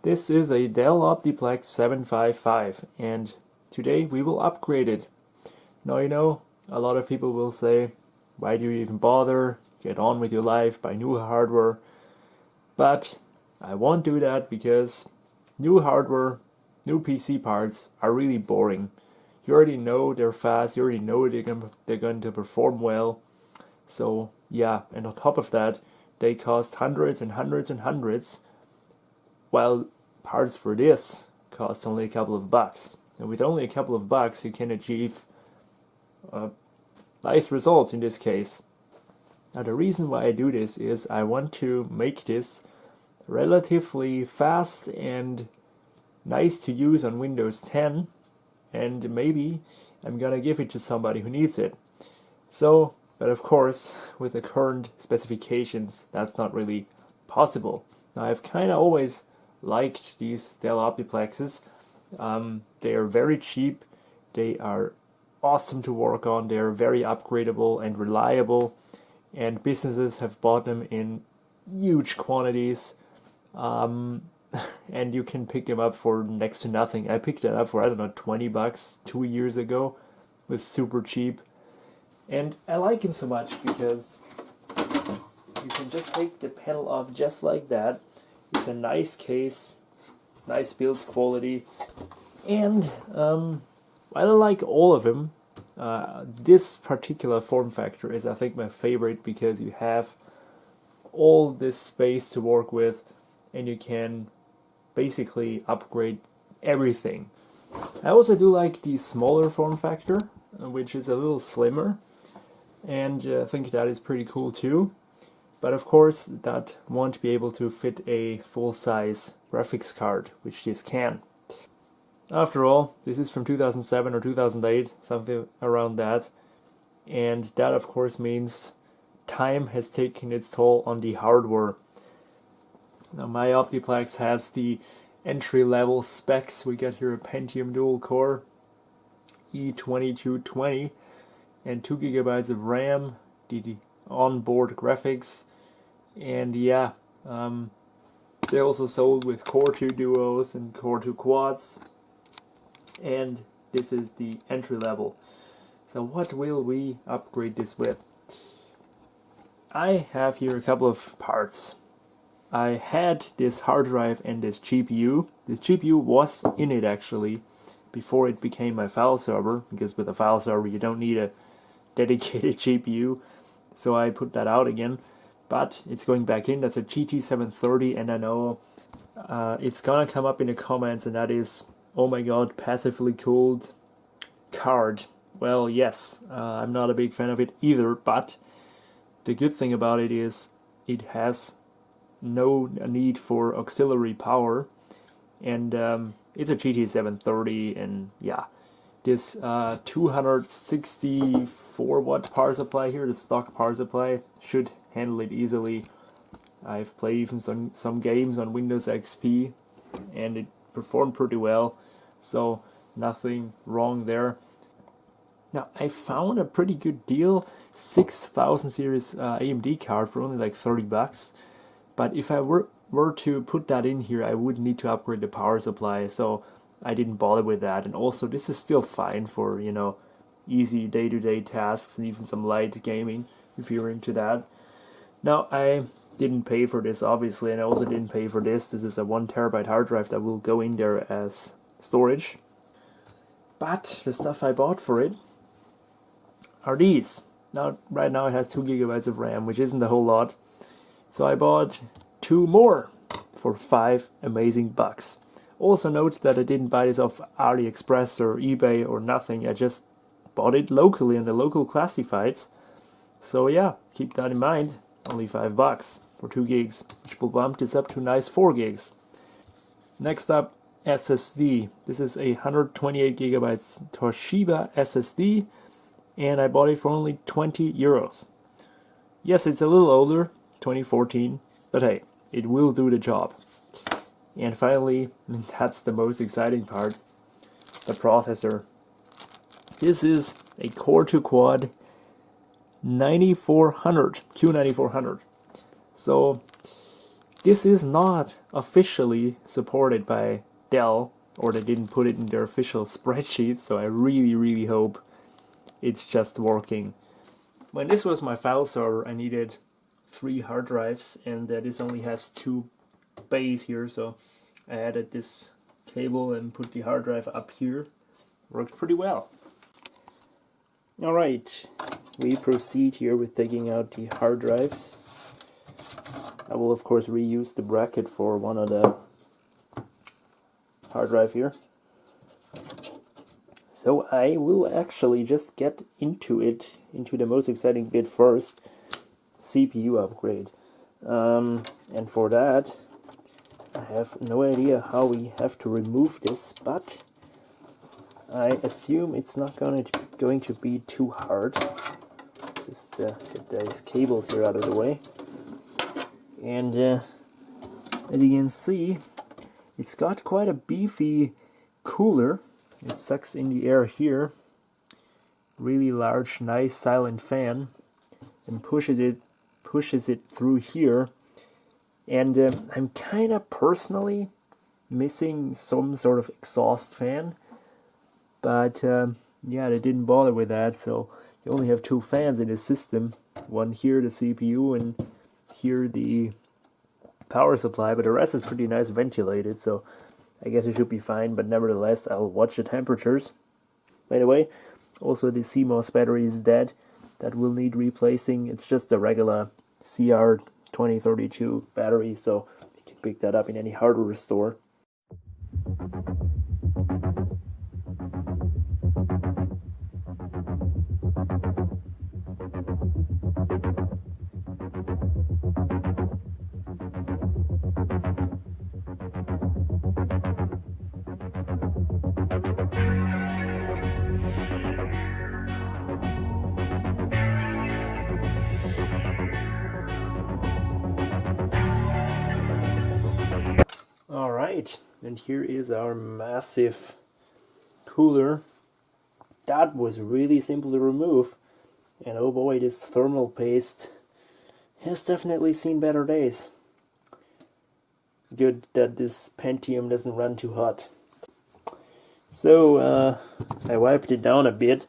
This is a Dell Optiplex 755 and today we will upgrade it. Now a lot of people will say, why do you even bother? Get on with your life, buy new hardware. But I won't do that because new hardware, new PC parts are really boring. You already know they're fast, you already know they're going to perform well. So yeah, and on top of that, they cost hundreds and hundreds and hundreds, while parts for this cost only a couple of bucks. And with only a couple of bucks, you can achieve nice results in this case. Now the reason why I do this is I want to make this relatively fast and nice to use on Windows 10, and maybe I'm gonna give it to somebody who needs it. So, but of course, with the current specifications, that's not really possible. Now I've kind of always liked these Dell Optiplexes. They are very cheap, they are awesome to work on, they are very upgradable and reliable, and businesses have bought them in huge quantities, and you can pick them up for next to nothing. I picked it up for, I don't know, 20 bucks 2 years ago. It was super cheap, and I like them so much because you can just take the panel off just like that. It's a nice case, nice build quality, and while I like all of them, this particular form factor is, I think, my favorite because you have all this space to work with and you can basically upgrade everything. I also do like the smaller form factor, which is a little slimmer, and I think that is pretty cool too. But of course, that won't be able to fit a full-size graphics card, which this can. After all, this is from 2007 or 2008, something around that. And that, of course, means time has taken its toll on the hardware. Now, my Optiplex has the entry-level specs. We got here a Pentium dual-core E2220 and 2 GB of RAM, the onboard graphics. And yeah, they also sold with Core2 Duos and Core2Quads, and this is the entry level. So what will we upgrade this with? I have here a couple of parts. I had this hard drive and this GPU. This GPU was in it actually before it became my file server, because with a file server you don't need a dedicated GPU. So I put that out again, but it's going back in. That's a GT730, and I know it's gonna come up in the comments, and that is, oh my god, passively cooled card. Well, yes, I'm not a big fan of it either, but the good thing about it is it has no need for auxiliary power, and it's a GT730, and yeah, this 264 watt power supply here, the stock power supply, should handle it easily. I've played even some games on Windows XP and it performed pretty well, so nothing wrong there. Now I found a pretty good deal, 6000 series AMD card for only like 30 bucks, but if I were to put that in here, I would need to upgrade the power supply, so I didn't bother with that. And also, this is still fine for, easy day-to-day tasks and even some light gaming if you're into that. Now, I didn't pay for this, obviously, and I also didn't pay for this. This is a 1 terabyte hard drive that will go in there as storage. But the stuff I bought for it are these. Now, right now it has 2 gigabytes of RAM, which isn't a whole lot. So I bought 2 more for 5 amazing bucks. Also note that I didn't buy this off AliExpress or eBay or nothing. I just bought it locally in the local classifieds. So yeah, keep that in mind. Only 5 bucks for 2 gigs, which will bump this up to a nice 4 gigs. Next up, SSD. This is a 128 gigabytes Toshiba SSD, and I bought it for only 20 euros. Yes, it's a little older, 2014, but hey, it will do the job. And finally, that's the most exciting part, the processor. This is a Core2Quad 9400, Q9400. So This is not officially supported by Dell, or they didn't put it in their official spreadsheet, so I really hope it's just working. When this was my file server, I needed 3 hard drives, and this only has 2 bays here, so I added this cable and put the hard drive up here. Worked pretty well. Alright, we proceed here with taking out the hard drives. I will of course reuse the bracket for one of the hard drive here. So I will actually just get into the most exciting bit first, CPU upgrade. And for that, I have no idea how we have to remove this, but I assume it's not going to be too hard. Just get these cables here out of the way. And as you can see, it's got quite a beefy cooler. It sucks in the air here. Really large, nice silent fan, and pushes it through here. And I'm kind of personally missing some sort of exhaust fan, but yeah, they didn't bother with that, so you only have 2 fans in the system. One here, the CPU, and here the power supply, but the rest is pretty nice ventilated, so I guess it should be fine, but nevertheless, I'll watch the temperatures. By the way, also the Cmos battery is dead. That will need replacing. It's just a regular CR2032 battery, so you can pick that up in any hardware store. Alright, and here is our massive cooler. That was really simple to remove, and oh boy, this thermal paste has definitely seen better days. Good that this Pentium doesn't run too hot. So I wiped it down a bit.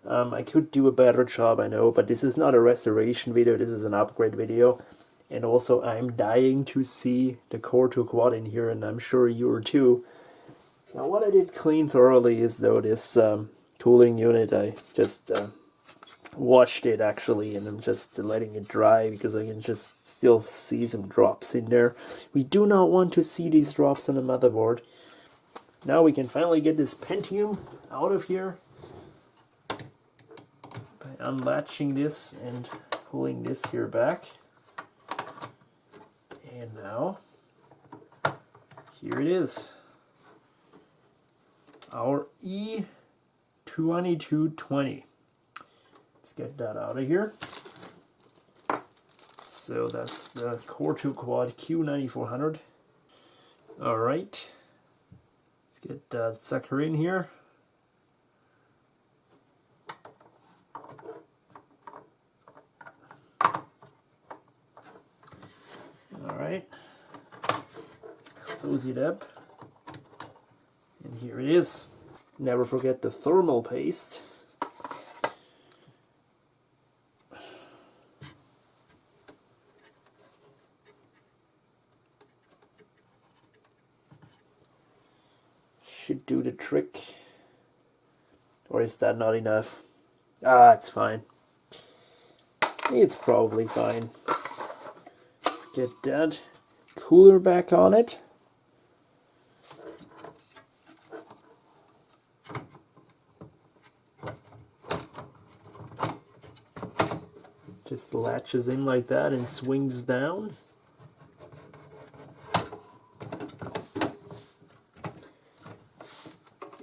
I could do a better job, I know, but this is not a restoration video, this is an upgrade video. And also, I'm dying to see the Core2Quad in here, and I'm sure you are too. Now, what I did clean thoroughly is, though, this cooling unit. I just washed it, actually, and I'm just letting it dry, because I can just still see some drops in there. We do not want to see these drops on the motherboard. Now we can finally get this Pentium out of here by unlatching this and pulling this here back. And now, here it is, our E2220. Let's get that out of here. So that's the Core2Quad Q9400. Alright, let's get that sucker in here. Alright, let's close it up, and here it is. Never forget the thermal paste. Should do the trick. Or is that not enough? Ah, it's fine. It's probably fine. Get that cooler back on it. Just latches in like that and swings down.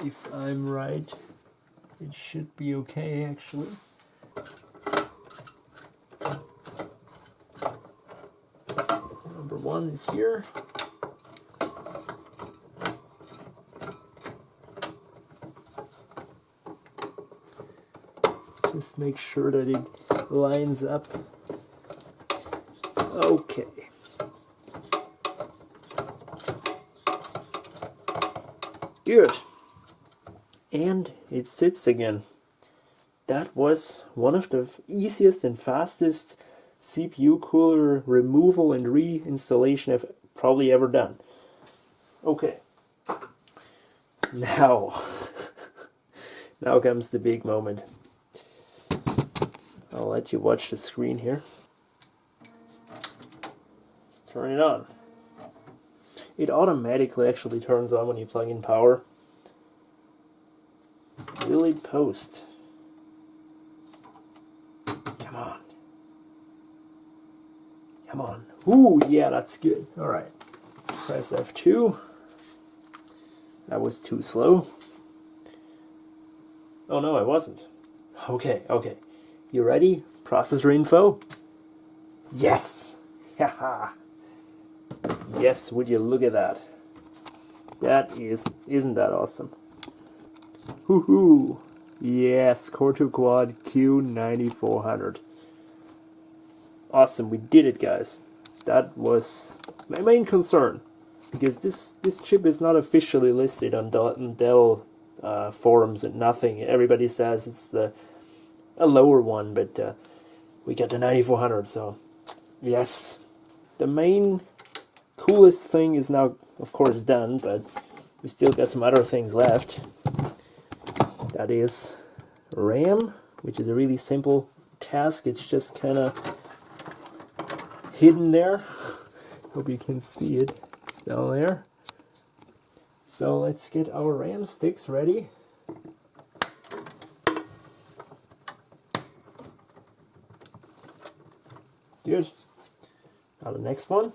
If I'm right, it should be okay actually. Number 1 is here. Just make sure that it lines up. Okay. Good. And it sits again. That was one of the easiest and fastest CPU cooler removal and reinstallation I've probably ever done. Okay. Now, now comes the big moment. I'll let you watch the screen here. Let's turn it on. It automatically actually turns on when you plug in power. Will it post? Come on. Come on. Ooh, yeah, that's good. Alright. Press F2. That was too slow. Oh no, I wasn't. Okay, okay. You ready? Processor info? Yes! Haha! Yes, would you look at that? Isn't that awesome? Woohoo! Yes, Core2Quad Q9400. Awesome, we did it, guys. That was my main concern, because this chip is not officially listed on Dell forums and nothing. Everybody says it's a lower one, but we got the 9400, so yes. The main coolest thing is now, of course, done, but we still got some other things left. That is RAM, which is a really simple task. It's just kind of hidden there. Hope you can see it. It's down there. So let's get our RAM sticks ready. Good. Now the next one.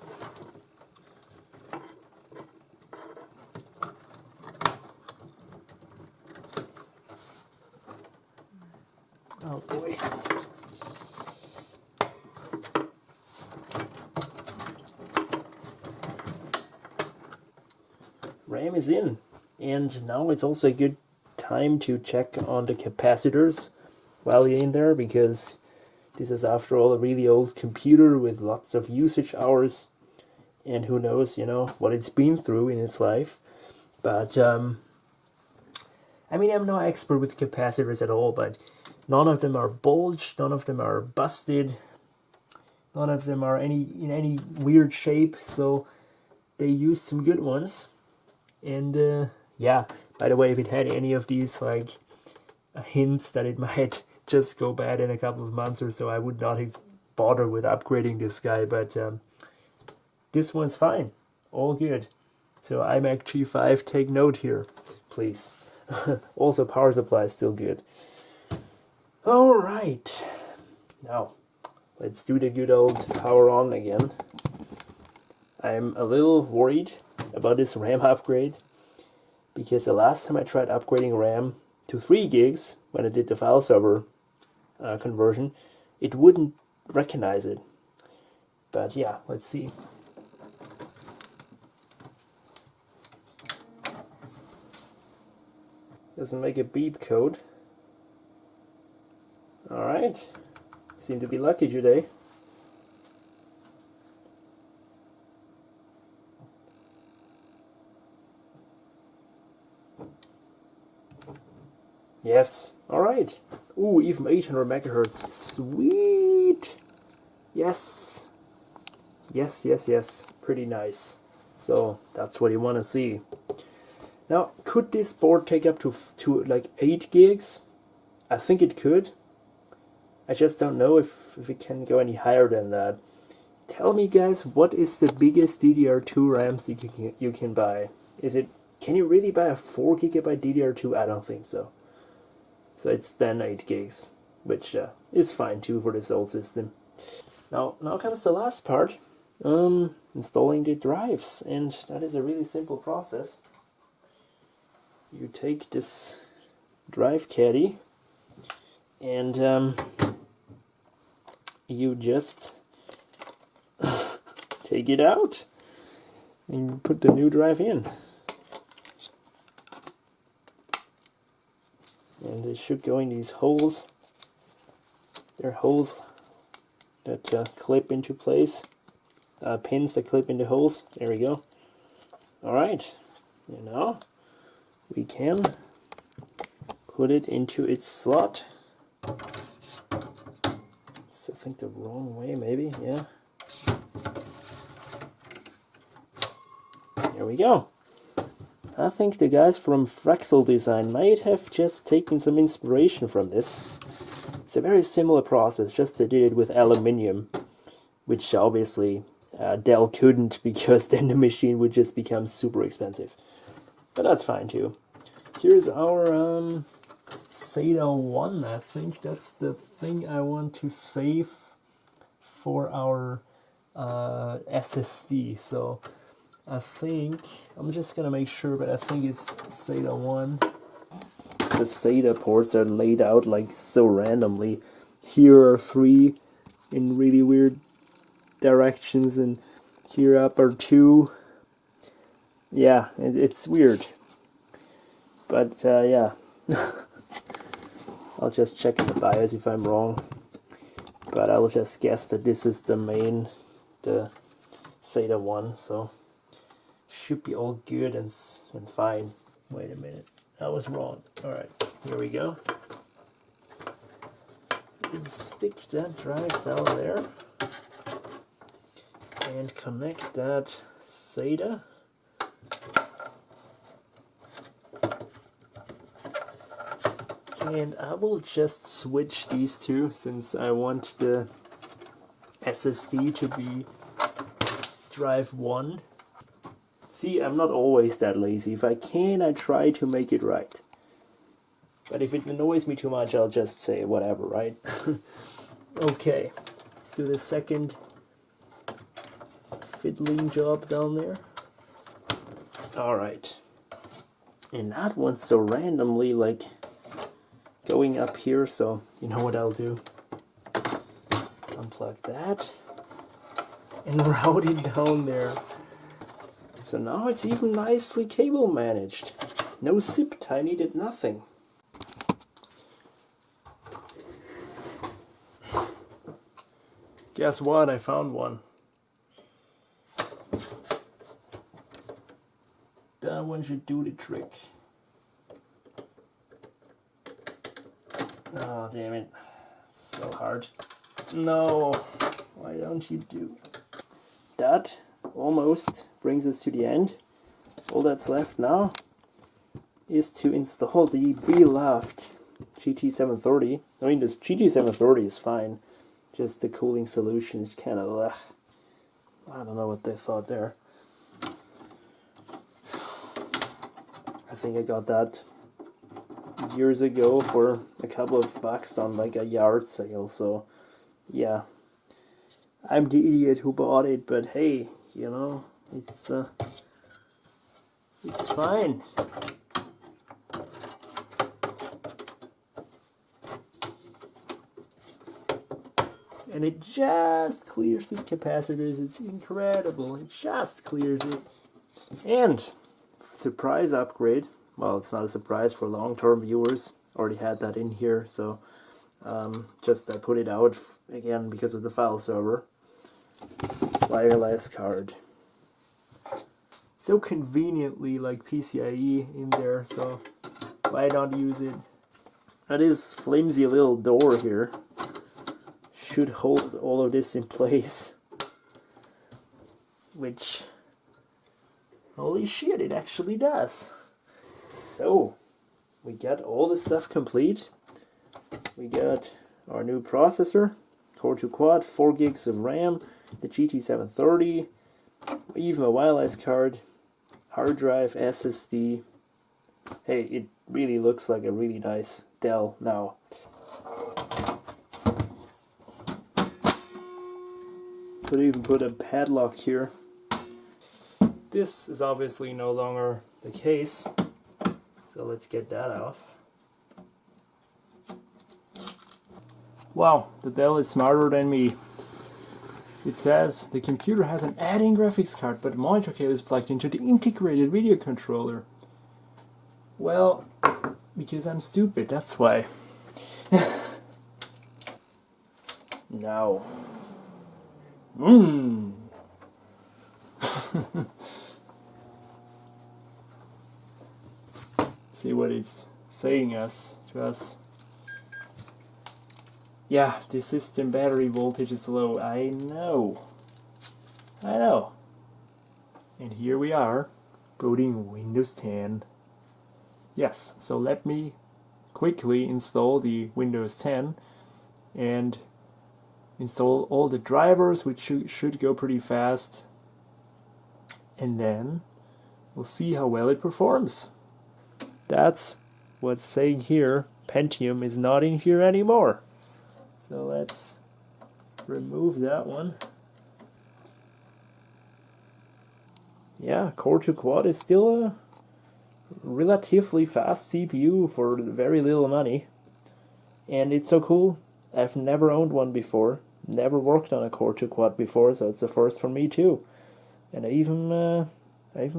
Oh boy. RAM is in, and now it's also a good time to check on the capacitors while you're in there, because this is, after all, a really old computer with lots of usage hours, and who knows, you know, what it's been through in its life. But I mean, I'm no expert with capacitors at all, but none of them are bulged, none of them are busted, none of them are in any weird shape, so they use some good ones. And yeah, by the way, if it had any of these like hints that it might just go bad in a couple of months or so, I would not have bothered with upgrading this guy, but this one's fine, all good. So iMac G5, take note here, please. Also, power supply is still good. Alright, now let's do the good old power on again. I'm a little worried about this RAM upgrade, because the last time I tried upgrading RAM to 3 gigs, when I did the file server conversion, it wouldn't recognize it. But yeah, let's see. Doesn't make a beep code. Alright, seem to be lucky today. Yes, alright. Ooh, even 800 megahertz. Sweet! Yes! Yes, yes, yes. Pretty nice. So, that's what you want to see. Now, could this board take up to like 8 gigs? I think it could. I just don't know if it can go any higher than that. Tell me, guys, what is the biggest DDR2 RAMs you can buy? Can you really buy a 4 gigabyte DDR2? I don't think so. So it's then 8 gigs, which is fine too for this old system. Now comes the last part, installing the drives, and that is a really simple process. You take this drive caddy and you just take it out and you put the new drive in. And it should go in these holes. They're holes that clip into place. Pins that clip into holes. There we go. Alright. And now we can put it into its slot. So I think the wrong way, maybe, yeah. There we go. I think the guys from Fractal Design might have just taken some inspiration from this. It's a very similar process, just they did it with aluminium, which obviously Dell couldn't, because then the machine would just become super expensive. But that's fine too. Here's our SATA 1. I think that's the thing I want to save for our SSD. So I think, I'm just gonna make sure, but I think it's SATA 1. The SATA ports are laid out like so randomly. Here are 3 in really weird directions, and here up are 2. Yeah, it's weird. But yeah, I'll just check in the BIOS if I'm wrong. But I'll just guess that this is the main, the SATA 1, so should be all good and fine. Wait a minute, I was wrong. Alright, here we go. Stick that drive down there and connect that SATA. And I will just switch these two, since I want the SSD to be drive 1. See, I'm not always that lazy. If I can, I try to make it right. But if it annoys me too much, I'll just say whatever, right? Okay, let's do the second fiddling job down there. Alright. And that one's so randomly, like, going up here, so you know what I'll do. Unplug that and route it down there. So now it's even nicely cable managed. No zip tie needed, nothing. Guess what? I found one. That one should do the trick. Oh, damn it. It's so hard. No. Why don't you do that? Almost brings us to the end. All that's left now is to install the beloved GT730. I mean, this GT730 is fine. Just the cooling solution is kind of, I don't know what they thought there. I think I got that years ago for a couple of bucks on like a yard sale, so yeah. I'm the idiot who bought it, but hey, you know, it's fine. And it just clears these capacitors. It's incredible. It just clears it. And surprise upgrade. Well, it's not a surprise for long-term viewers. Already had that in here, so just I put it out again because of the file server. Wireless card. So conveniently like PCIe in there, so why not use it? That is flimsy little door here. Should hold all of this in place. Which, holy shit, it actually does. So, we got all the stuff complete. We got our new processor, Core2Quad, 4 gigs of RAM, the GT730, even a wireless card, hard drive, SSD. Hey, it really looks like a really nice Dell now. Could even put a padlock here. This is obviously no longer the case, so let's get that off. Wow, the Dell is smarter than me. It says the computer has an add-in graphics card, but the monitor cable is plugged into the integrated video controller. Well, because I'm stupid, that's why. Now. see what it's saying to us. Yeah, the system battery voltage is low. I know. And here we are, booting Windows 10. Yes, so let me quickly install the Windows 10 and install all the drivers, which should go pretty fast. And then we'll see how well it performs. That's what's saying here. Pentium is not in here anymore. So let's remove that one. Yeah, Core2Quad is still a relatively fast CPU for very little money. And it's so cool. I've never owned one before. Never worked on a Core2Quad before, so it's the first for me too. And I even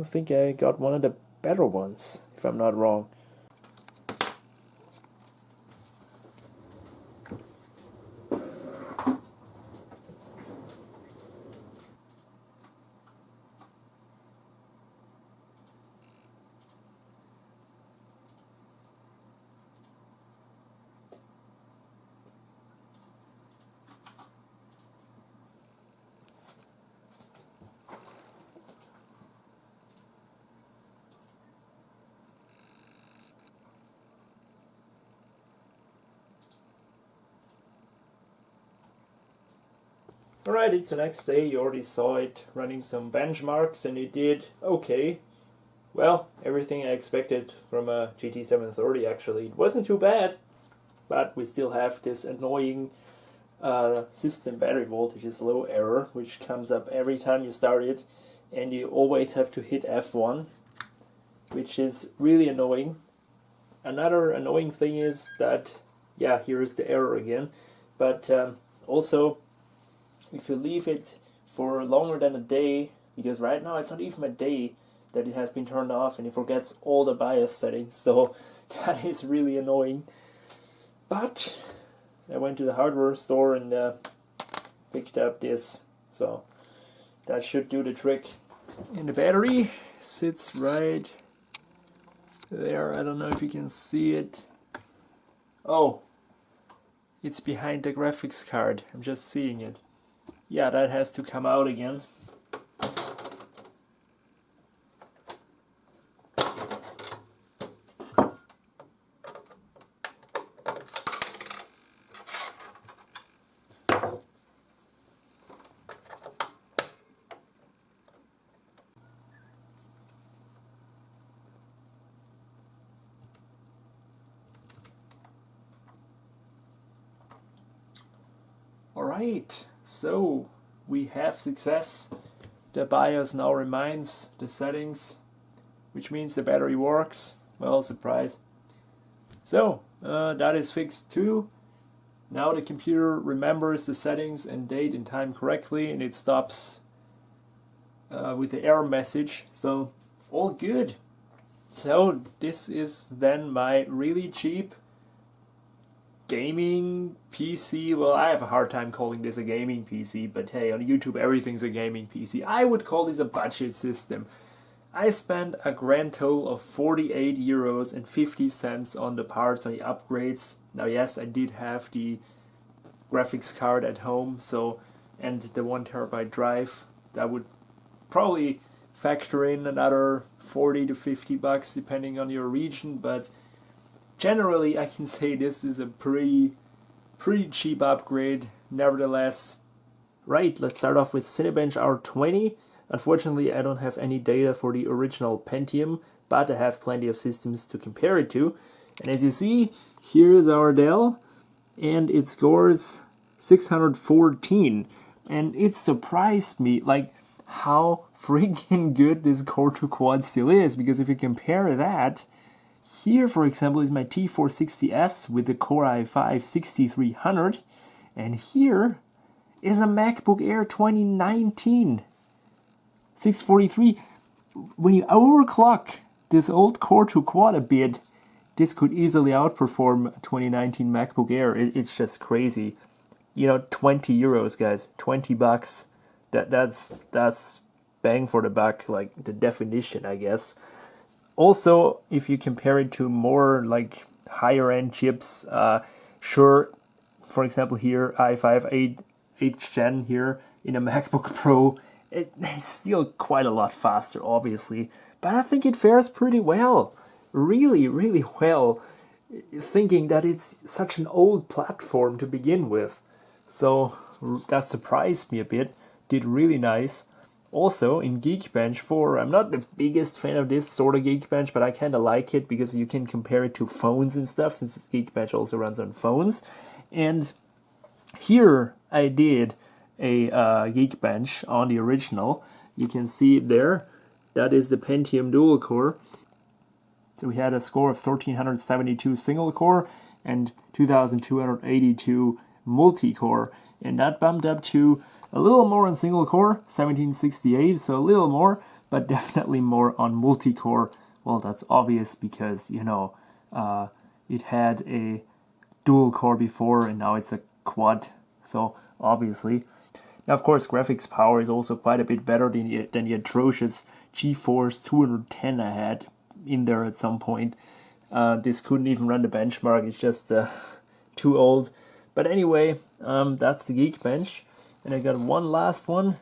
think I got one of the better ones, if I'm not wrong. Alright, it's the next day. You already saw it running some benchmarks and it did okay. Well, everything I expected from a GT 730 actually. It wasn't too bad, but we still have this annoying system battery voltage is low error, which comes up every time you start it, and you always have to hit F1, which is really annoying. Another annoying thing is that, yeah, here is the error again, but also if you leave it for longer than a day, because right now it's not even a day that it has been turned off and it forgets all the BIOS settings, so that is really annoying. But I went to the hardware store and picked up this, so that should do the trick. And the battery sits right there. I don't know if you can see it. Oh, it's behind the graphics card. I'm just seeing it. Yeah, that has to come out again. Alright, so we have success. The BIOS now reminds the settings, which means the battery works. Well, surprise. So, that is fixed too. Now the computer remembers the settings and date and time correctly, and it stops with the error message. So, all good. So, this is then my really cheap gaming PC. Well, I have a hard time calling this a gaming PC, but hey, on YouTube everything's a gaming PC. I would call this a budget system. I spent a grand total of 48 euros and 50 cents on the parts, on the upgrades. Now yes, I did have the graphics card at home, so, and the 1 terabyte drive. That would probably factor in another 40 to 50 bucks depending on your region, but generally, I can say this is a pretty cheap upgrade, nevertheless. Right, let's start off with Cinebench R20. Unfortunately, I don't have any data for the original Pentium, but I have plenty of systems to compare it to. And as you see, here's our Dell, and it scores 614. And it surprised me, like, how freaking good this Core2Quad still is, because if you compare that, here, for example, is my T460S with the Core i5-6300, and here is a MacBook Air 2019 643. When you overclock this old Core2Quad a bit, this could easily outperform a 2019 MacBook Air. It's just crazy. You know, 20 euros, guys, 20 bucks. That's bang for the buck, like the definition, I guess. Also, if you compare it to more like higher end chips, sure, for example here, i5 8th gen here in a MacBook Pro, it's still quite a lot faster, obviously, but I think it fares pretty well. Really, really well, thinking that it's such an old platform to begin with. So that surprised me a bit, did really nice. Also, in Geek Bench 4, I'm not the biggest fan of this sort of Geek Bench, but I kind of like it because you can compare it to phones and stuff, since Geek Bench also runs on phones. And here I did a Geek Bench on the original. You can see it there. That is the Pentium dual core. So we had a score of 1372 single core and 2282 multi-core. And that bumped up to a little more on single core, 1768, so a little more, but definitely more on multi-core. Well, that's obvious because, you know, it had a dual core before and now it's a quad, so obviously. Now, of course, graphics power is also quite a bit better than the atrocious GeForce 210 I had in there at some point. This couldn't even run the benchmark, it's just too old. But anyway, that's the Geek Bench. And I got one last one.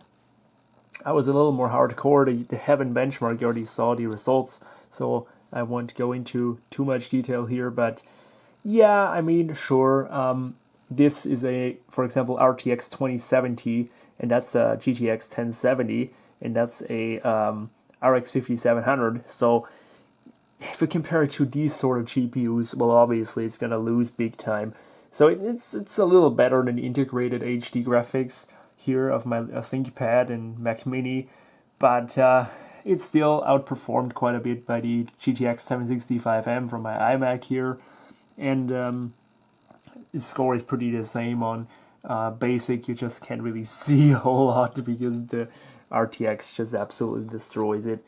I was a little more hardcore. The Heaven benchmark, you already saw the results, so I won't go into too much detail here. But yeah, I mean, sure. This is for example, RTX 2070, and that's a GTX 1070, and that's a RX 5700. So if we compare it to these sort of GPUs, well, obviously it's gonna lose big time. So it's a little better than the integrated HD graphics here of my ThinkPad and Mac Mini, but it's still outperformed quite a bit by the GTX 765M from my iMac here, and its score is pretty the same on basic. You just can't really see a whole lot because the RTX just absolutely destroys it.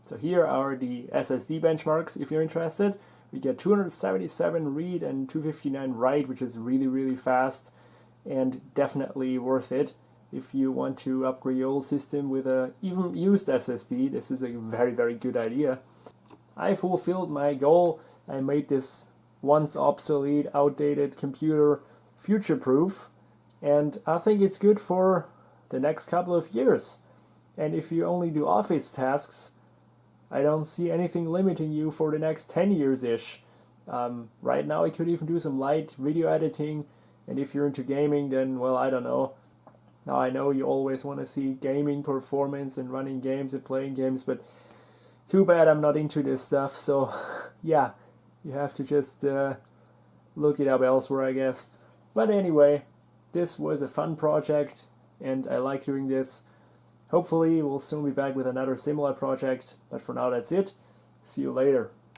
So here are the SSD benchmarks if you're interested. We get 277 read and 259 write, which is really, really fast and definitely worth it. If you want to upgrade your old system with a even used SSD, this is a very, very good idea. I fulfilled my goal. I made this once obsolete, outdated computer future-proof, and I think it's good for the next couple of years. And if you only do office tasks, I don't see anything limiting you for the next 10 years-ish. Right now I could even do some light video editing, and if you're into gaming, then, well, I don't know. Now I know you always want to see gaming performance and running games and playing games, but too bad I'm not into this stuff, so yeah, you have to just look it up elsewhere, I guess. But anyway, this was a fun project, and I like doing this. Hopefully we'll soon be back with another similar project, but for now that's it. See you later.